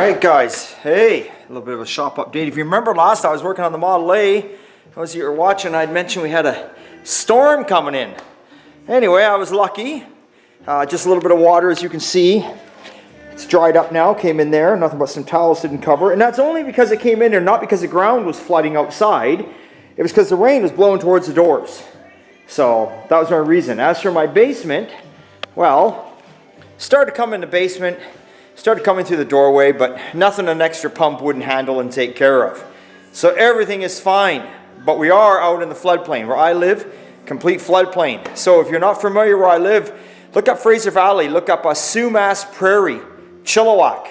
Alright guys, hey, a little bit of a shop update. If you remember last I was working on the Model A, as you were watching, I'd mentioned we had a storm coming in. Anyway, I was lucky. Just a little bit of water, as you can see. It's dried up now, came in there, nothing but some towels didn't cover. And that's only because it came in there, not because the ground was flooding outside. It was because the rain was blowing towards the doors. So that was my reason. As for my basement, well, started to come in the basement. Started coming through the doorway, but nothing an extra pump wouldn't handle and take care of. So everything is fine, but we are out in the floodplain. Where I live, complete floodplain. So if you're not familiar where I live, look up Fraser Valley, look up Sumas Prairie, Chilliwack.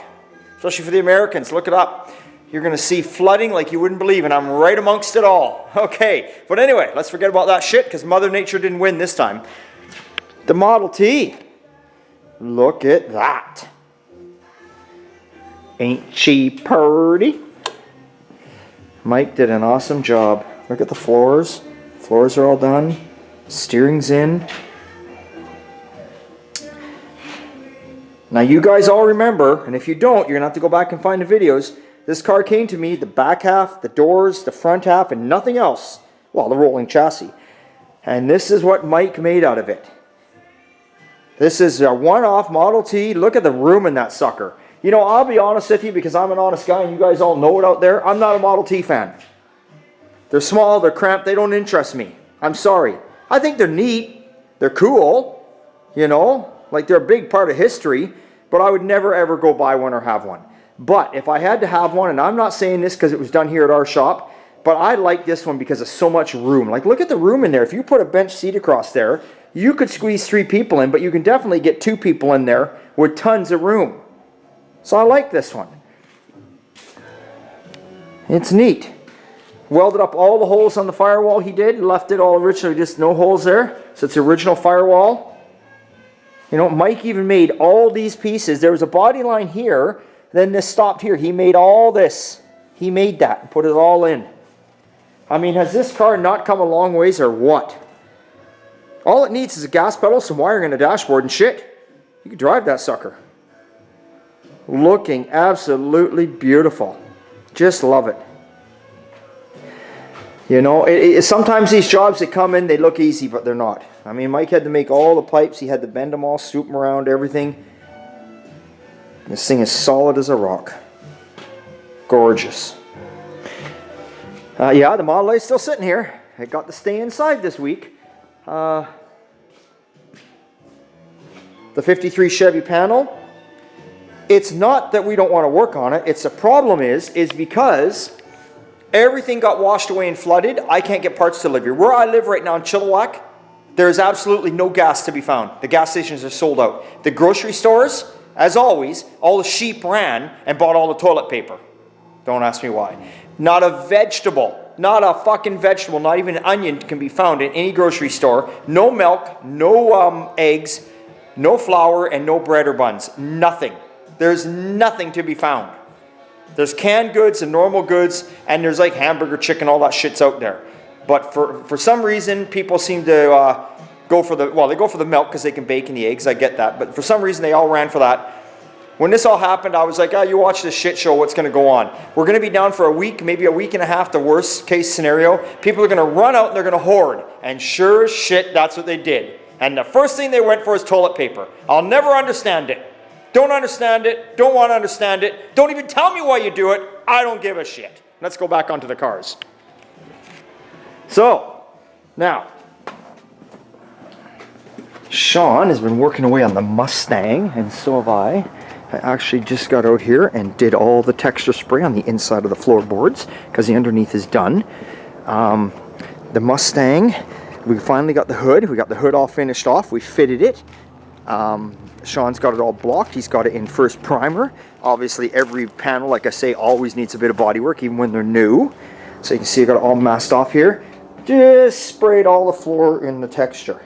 Especially for the Americans, look it up. You're going to see flooding like you wouldn't believe, and I'm right amongst it all. Okay, but anyway, let's forget about that shit, because Mother Nature didn't win this time. The Model T. Look at that. Ain't she purty? Mike did an awesome job. Look at the floors. Floors are all done. Steering's in. Now you guys all remember, and if you don't, you're going to have to go back and find the videos. This car came to me, the back half, the doors, the front half, and nothing else. Well, the rolling chassis. And this is what Mike made out of it. This is a one-off Model T. Look at the room in that sucker. You know, I'll be honest with you, because I'm an honest guy and you guys all know it out there. I'm not a Model T fan. They're small, they're cramped, they don't interest me. I'm sorry. I think they're neat, they're cool, you know, like they're a big part of history, but I would never ever go buy one or have one. But if I had to have one, and I'm not saying this because it was done here at our shop, but I like this one because of so much room. Like, look at the room in there. If you put a bench seat across there, you could squeeze 3 people in, but you can definitely get 2 people in there with tons of room. So I like this one. It's neat. Welded up all the holes on the firewall he did. Left it all originally, just no holes there. So it's the original firewall. You know, Mike even made all these pieces. There was a body line here. Then this stopped here. He made all this. He made that and put it all in. I mean, has this car not come a long ways or what? All it needs is a gas pedal, some wiring and a dashboard and shit. You can drive that sucker. Looking absolutely beautiful. Just love it. You know, sometimes these jobs that come in, they look easy, but they're not. I mean, Mike had to make all the pipes. He had to bend them all, swoop them around, everything. This thing is solid as a rock. Gorgeous. Yeah, the Model A is still sitting here. It got to stay inside this week. The 53 Chevy panel. It's not that we don't want to work on it. It's the problem is because everything got washed away and flooded. I can't get parts delivered. Where I live right now in Chilliwack, there is absolutely no gas to be found. The gas stations are sold out. The grocery stores, as always, all the sheep ran and bought all the toilet paper. Don't ask me why. Not a vegetable, not a fucking vegetable, not even an onion can be found in any grocery store. No milk, no eggs, no flour, and no bread or buns. Nothing. There's nothing to be found. There's canned goods and normal goods, and there's like hamburger, chicken, all that shit's out there. But for some reason, people seem to go for the, well, they go for the milk because they can bake in the eggs, I get that. But for some reason, they all ran for that. When this all happened, I was like, you watch this shit show, what's going to go on? We're going to be down for a week, maybe a week and a half, the worst case scenario. People are going to run out and they're going to hoard. And sure as shit, that's what they did. And the first thing they went for is toilet paper. I'll never understand it. Don't understand it. Don't want to understand it. Don't even tell me why you do it. I don't give a shit. Let's go back onto the cars. So, now, Sean has been working away on the Mustang, and so have I. I actually just got out here and did all the texture spray on the inside of the floorboards because the underneath is done. The Mustang, we finally got the hood. We got the hood all finished off. We fitted it. Sean's got it all blocked. He's got it in first primer. Obviously every panel, like I say, always needs a bit of body work, even when they're new. So you can see I got it all masked off here. Just sprayed all the floor in the texture.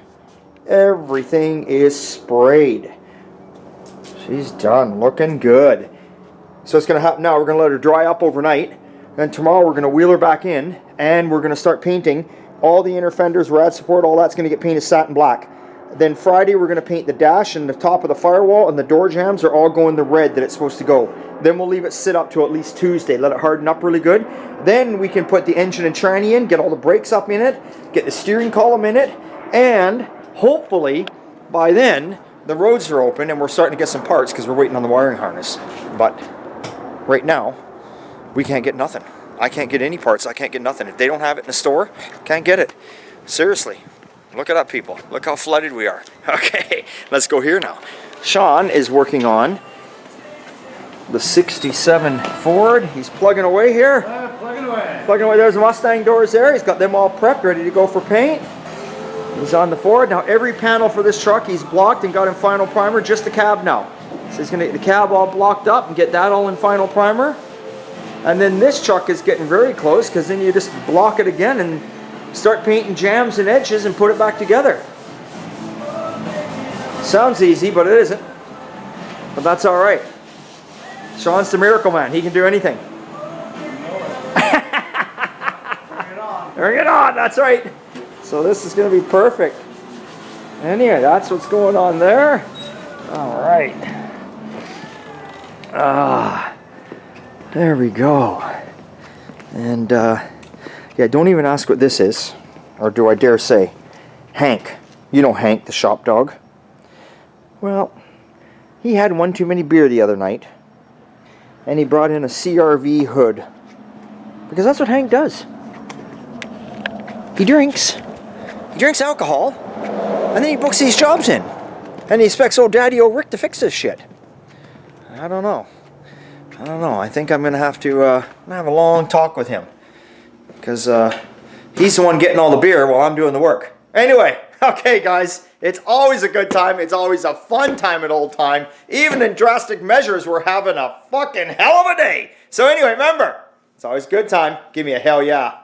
Everything is sprayed. She's done, looking good. So it's gonna happen now. We're gonna let her dry up overnight. Then tomorrow we're gonna wheel her back in and we're gonna start painting all the inner fenders, rad support, all that's gonna get painted satin black. Then Friday we're going to paint the dash and the top of the firewall, and the door jambs are all going the red that it's supposed to go. Then we'll leave it sit up till at least Tuesday, let it harden up really good. Then we can put the engine and tranny in, get all the brakes up in it, get the steering column in it, and hopefully by then the roads are open and we're starting to get some parts because we're waiting on the wiring harness. But right now we can't get nothing. I can't get any parts. I can't get nothing. If they don't have it in the store, can't get it. Seriously. Look it up, people. Look how flooded we are. Okay, let's go here now. Sean is working on the 67 Ford. He's plugging away here. Plugging away. Plugging away. There's the Mustang doors there. He's got them all prepped, ready to go for paint. He's on the Ford. Now every panel for this truck he's blocked and got in final primer, just the cab now. So he's going to get the cab all blocked up and get that all in final primer. And then this truck is getting very close because then you just block it again and start painting jambs and edges and put it back together. Sounds easy, but it isn't. But that's all right. Sean's the miracle man. He can do anything. Bring it on. Bring it on. That's right. So this is going to be perfect. Anyway, that's what's going on there. All right. There we go. And yeah, don't even ask what this is, or do I dare say, Hank. You know Hank, the shop dog. Well, he had one too many beer the other night, and he brought in a CRV hood, because that's what Hank does. He drinks alcohol, and then he books these jobs in, and he expects old Daddy old Rick to fix this shit. I don't know. I think I'm gonna have to have a long talk with him, because he's the one getting all the beer while I'm doing the work. Anyway, okay guys, it's always a good time. It's always a fun time at Old Time. Even in drastic measures, we're having a fucking hell of a day. So anyway, remember, it's always a good time. Give me a hell yeah.